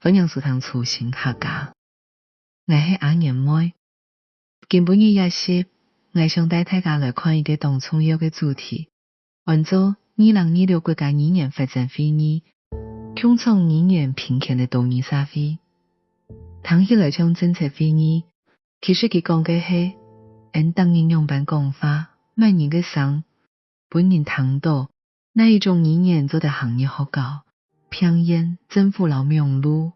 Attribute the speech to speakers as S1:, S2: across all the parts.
S1: 歡迎收聽粗心客家。我係阿年妹，今晡日夜時，我想帶大家來看一個當重要嘅主題，按照2026國家語言發展會議共創語言平權嘅導議社會。談起來將政策會議，其實佢講嘅係按當應用版講法，每年嘅上本年談到哪一種語言做得行業學校、平言、政府老名錄。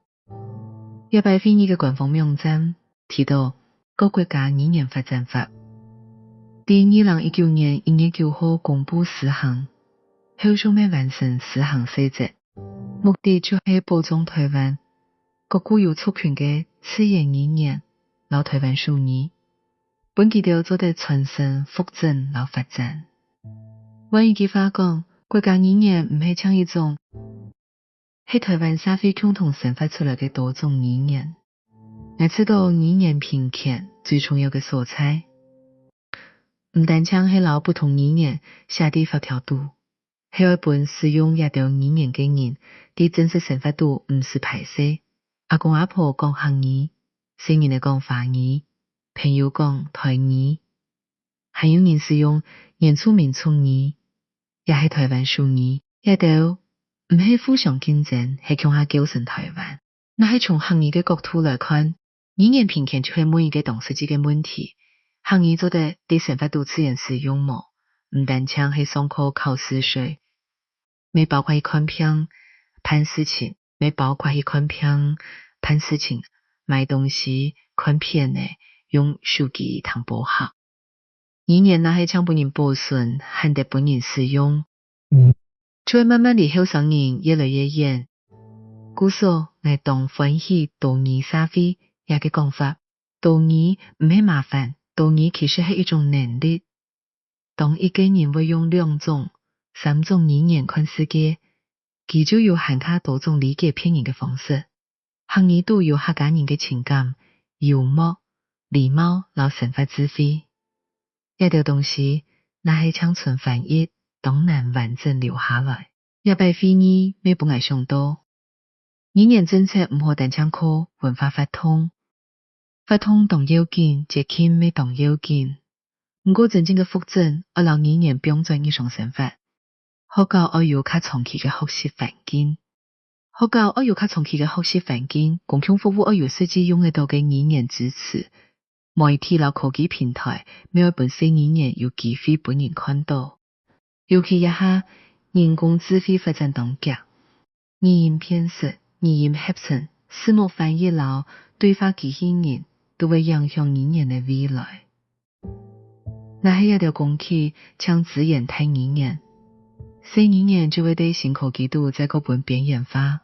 S1: 一百會議嘅官方網站提到各國家語言發展法，第2019年1月9號公布施行，後續未完成施行細則，目的就係保障台灣各固有族群嘅自然語言，老台灣屬語，本期都做得傳承復振老發展。換一句話講，國家語言唔係像一種係台灣社會共同生發出來嘅多種語言。我知道語言平權最重要嘅所在，唔單像係老不同語言下地法條度，係要本使用一條語言嘅人，啲真實生活度唔是排斥。阿公阿婆講漢語，成人嚟講華語，朋友講台語，還有人使用原住民族語，也係台灣屬語，一條唔係互相競爭，係強下構成台灣。那係從漢語嘅角度來看，語言平權就係每一個當事者嘅問題。漢語做得對生活度自然使用冇，唔單槍係上課考試水，未包括一看片判事情，未包括一看片判事情，買東西看片呢，用手機通報下。語言那係將本人保存，還得本人使用，就會慢慢地後生人越來越遠。故所我當歡喜導語社會也嘅講法，導語唔係麻煩，導語其實係一種能力。當一個人會用2種、3種語言看世界，佢就有很加多種理解片人嘅方式。漢語都有客家人嘅情感、幽默、禮貌、老生活智慧。一條東西，那係長存翻譯，當然完整留下來。一百會議未本來想到，語言政策唔好單槍靠文化發通，發通當要緊，節慶未當要緊。唔過真正嘅復振，要讓語言標準日常生活。學校要有較長期嘅學習環境，學校要有較長期嘅學習環境，公共服務要有實際用得到嘅語言支持。媒體和科技平台，每一本新語言有機會本人看到。尤其一下人工智慧發展當家，語音辨識、語音合成、字幕翻譯和對話機器人都會影響語言的未來。那係一條工具將資源睇語言，新語言就會對新科技度在各本邊緣化。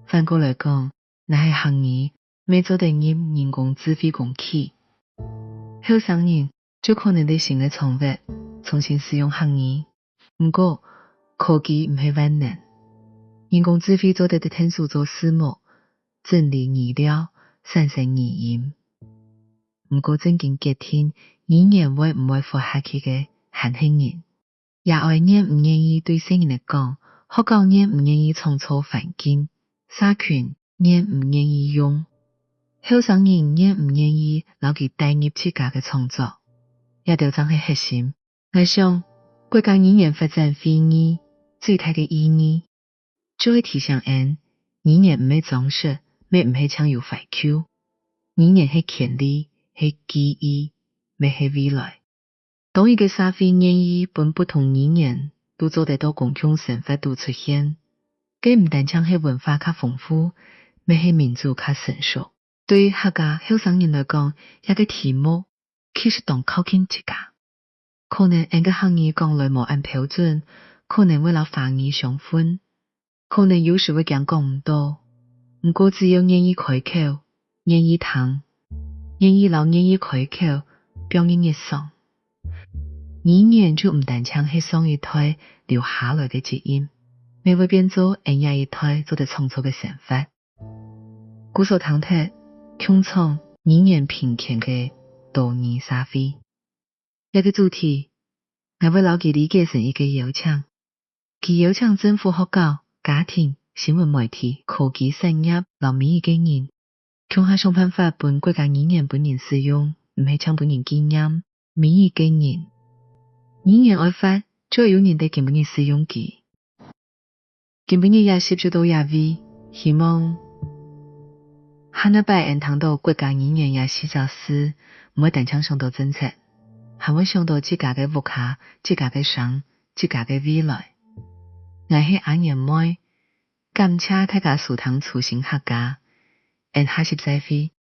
S1: 反過來講，那係漢語未做得入人工智慧工具。後生人就可能對新嘅創物重新使用漢語，不過科技唔係萬能，人工智慧做得的天數做字幕、整理語料、生成語音。不過正經決定語言會唔會活下去嘅係人，也愛人唔願意對新人嚟講，學校人唔願意創造環境，社群人唔願意用。後生人也唔願意留佢帶入自家嘅創作，一條真係核心。我想國家語言發展會議最大嘅意義，就會提醒人語言唔係裝飾，咩唔係搶有懷舊，語言係權利，係記憶，咩係未來。當一個社會願意本不同語言都做得到公共生活度出現，佢唔單將係文化較豐富，咩係民族較成熟。對客家後生人來講，一個題目其實當靠近自家，可能按個漢語講來無按標準，可能會老華語相混，可能有時會講唔到。不過只要願意開口，願意談，願意老願意開口，表現一爽，語言就唔單槍係上一代留下來嘅基因，咪會變做下一代做得創造嘅生活。故所談特共創語言平權嘅導語社會，一個主題，我會留佢理解成一個邀請，佢邀請政府學校、家庭、新闻媒体、科技产业和每一个人，强下想办法帮国家语言本人使用，唔系抢本人经验。每一个人，语言爱发，就要有人哋根本人使用佢。根本人也吸取到也为，希望下一摆能谈到国家语言也是教师，唔会单枪想到政策，还会想到自家嘅国家、自家嘅省、自家嘅未来。我系阿年妹，感谢大家收听粗心客家，下集再会。